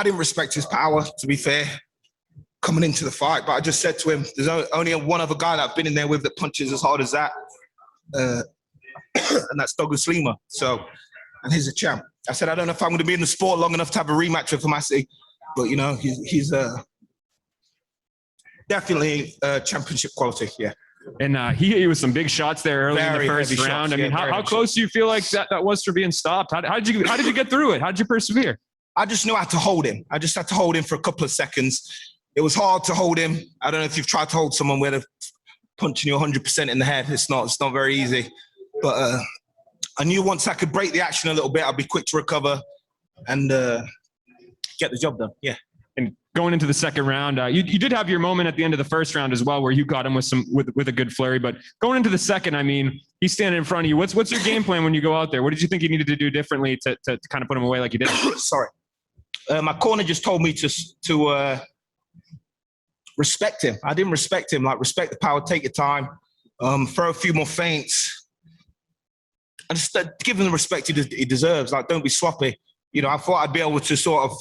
I didn't respect his power, to be fair, coming into the fight. But I just said to him, there's only one other guy that I've been in there with that punches as hard as that. And that's Douglas Lima. So, and he's a champ. I said, I don't know if I'm going to be in the sport long enough to have a rematch with Hamasi, but, you know, he's definitely championship quality, yeah. And he hit you with some big shots there early in the first round. Shots, I mean, how close do you feel like that was for being stopped? How did you get through it? How did you persevere? I just knew how to hold him. I just had to hold him for a couple of seconds. It was hard to hold him. I don't know if you've tried to hold someone where they're punching you 100% in the head. It's not very easy. But I knew once I could break the action a little bit, I'd be quick to recover and get the job done. Yeah. And going into the second round, you did have your moment at the end of the first round as well, where you got him with a good flurry. But going into the second, I mean, he's standing in front of you. What's your game plan when you go out there? What did you think you needed to do differently to kind of put him away like you did? Sorry, my corner just told me to respect him. I didn't respect him. Like, respect the power, take your time, throw a few more feints, and just give him the respect he deserves. Like, don't be sloppy. You know, I thought I'd be able to sort of.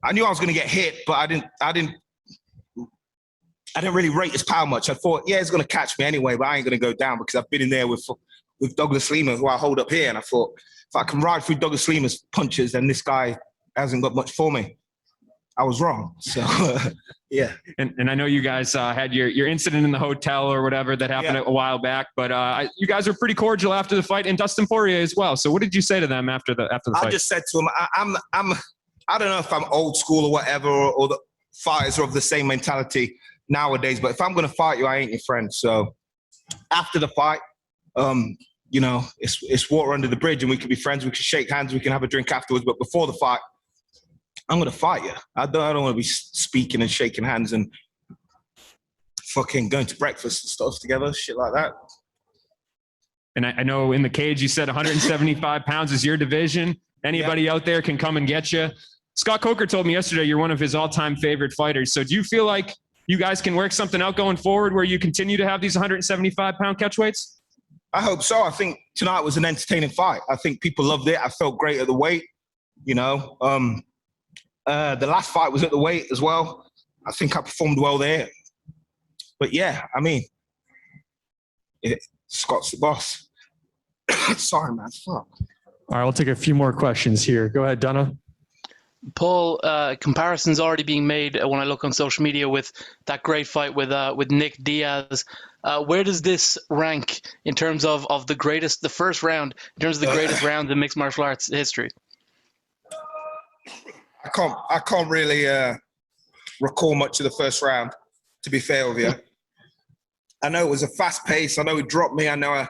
I knew I was going to get hit, but I didn't really rate his power much. I thought, yeah, he's going to catch me anyway, but I ain't going to go down because I've been in there with Douglas Lima, who I hold up here, and I thought, if I can ride through Douglas Lima's punches, then this guy hasn't got much for me. I was wrong. So, yeah. And I know you guys had your incident in the hotel or whatever that happened a while back, but you guys were pretty cordial after the fight, and Dustin Poirier as well. So what did you say to them after the fight? I just said to him, I don't know if I'm old school or whatever, or the fighters are of the same mentality nowadays, but if I'm going to fight you, I ain't your friend. So after the fight, you know, it's water under the bridge, and we can be friends, we can shake hands, we can have a drink afterwards. But before the fight, I'm going to fight you. I don't want to be speaking and shaking hands and fucking going to breakfast and stuff together, shit like that. And I know in the cage you said 175 pounds is your division. Anybody out there can come and get you. Scott Coker told me yesterday you're one of his all-time favorite fighters. So do you feel like you guys can work something out going forward where you continue to have these 175-pound catchweights? I hope so. I think tonight was an entertaining fight. I think people loved it. I felt great at the weight, you know. The last fight was at the weight as well. I think I performed well there. But, yeah, I mean, Scott's the boss. Sorry, man. Fuck. All right, we'll take a few more questions here. Go ahead, Donna. Paul, comparisons already being made when I look on social media with that great fight with Nick Diaz. Where does this rank in terms of the first round, in terms of the greatest round in mixed martial arts history? I can't really recall much of the first round, to be fair with you. I know it was a fast pace. I know he dropped me. I know I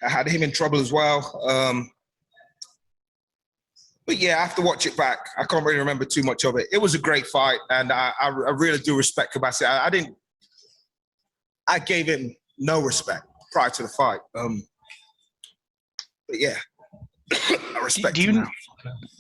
had him in trouble as well. But yeah, I have to watch it back. I can't really remember too much of it. It was a great fight, and I really do respect Kabasi. I gave him no respect prior to the fight. But yeah, I respect him now.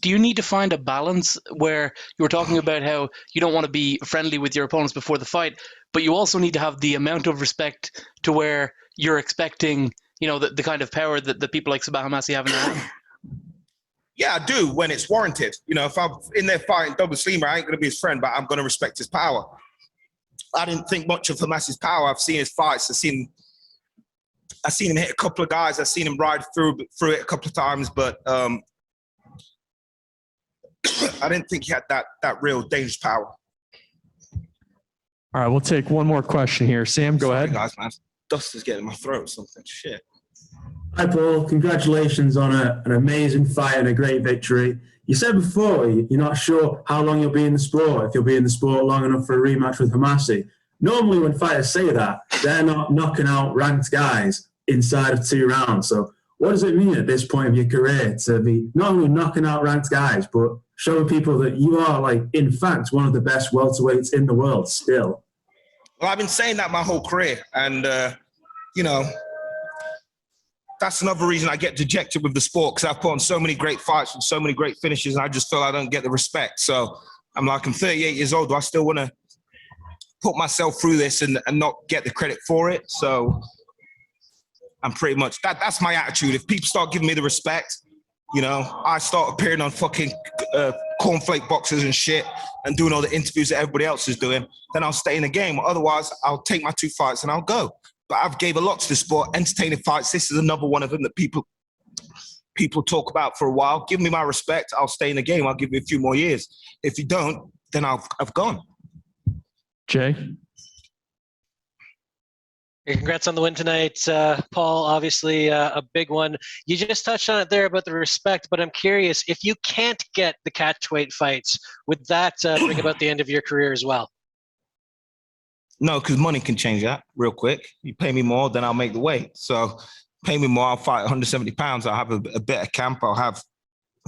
Do you need to find a balance where you were talking about how you don't want to be friendly with your opponents before the fight, but you also need to have the amount of respect to where you're expecting, you know, the kind of power that the people like Sabah Hamasi have in their hand? Yeah, I do when it's warranted. You know, if I'm in there fighting Douglas Lima, I ain't going to be his friend, but I'm going to respect his power. I didn't think much of Hamasi's power. I've seen his fights. I've seen him hit a couple of guys. I've seen him ride through it a couple of times, but I didn't think he had that real dangerous power. All right, we'll take one more question here. Sam, go ahead. Guys, man. Dust is getting in my throat or something. Shit. Hi, Paul. Congratulations on an amazing fight and a great victory. You said before you're not sure how long you'll be in the sport, if you'll be in the sport long enough for a rematch with Hamasi. Normally when fighters say that, they're not knocking out ranked guys inside of 2 rounds. So what does it mean at this point of your career to be not only knocking out ranked guys, but showing people that you are, like, in fact, one of the best welterweights in the world still? Well, I've been saying that my whole career. And, you know, that's another reason I get dejected with the sport, because I've put on so many great fights and so many great finishes, and I just feel I don't get the respect. So I'm 38 years old. Do I still want to put myself through this and not get the credit for it? So I'm pretty much, that's my attitude. If people start giving me the respect, You know, I start appearing on fucking cornflake boxes and shit and doing all the interviews that everybody else is doing, then I'll stay in the game. Otherwise, I'll take my 2 fights and I'll go. But I've gave a lot to the sport, entertaining fights. This is another one of them that people talk about for a while. Give me my respect. I'll stay in the game. I'll give you a few more years. If you don't, then I've gone. Jay? Hey, congrats on the win tonight, Paul. Obviously, a big one. You just touched on it there about the respect, but I'm curious, if you can't get the catchweight fights, would that bring about the end of your career as well? No, because money can change that real quick. You pay me more, then I'll make the weight. So pay me more, I'll fight 170 pounds. I'll have a better camp. I'll have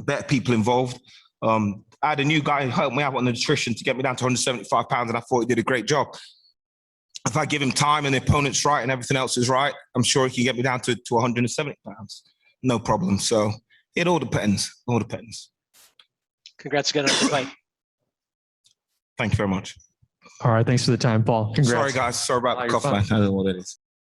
better people involved. I had a new guy help me out on the nutrition to get me down to 175 pounds, and I thought he did a great job. If I give him time and the opponent's right and everything else is right, I'm sure he can get me down to 170 pounds. No problem. So it all depends. All depends. Congrats again on the fight. Thank you very much. All right. Thanks for the time, Paul. Congrats. Sorry, guys. Sorry about the You're cough. fine. I don't know what it is.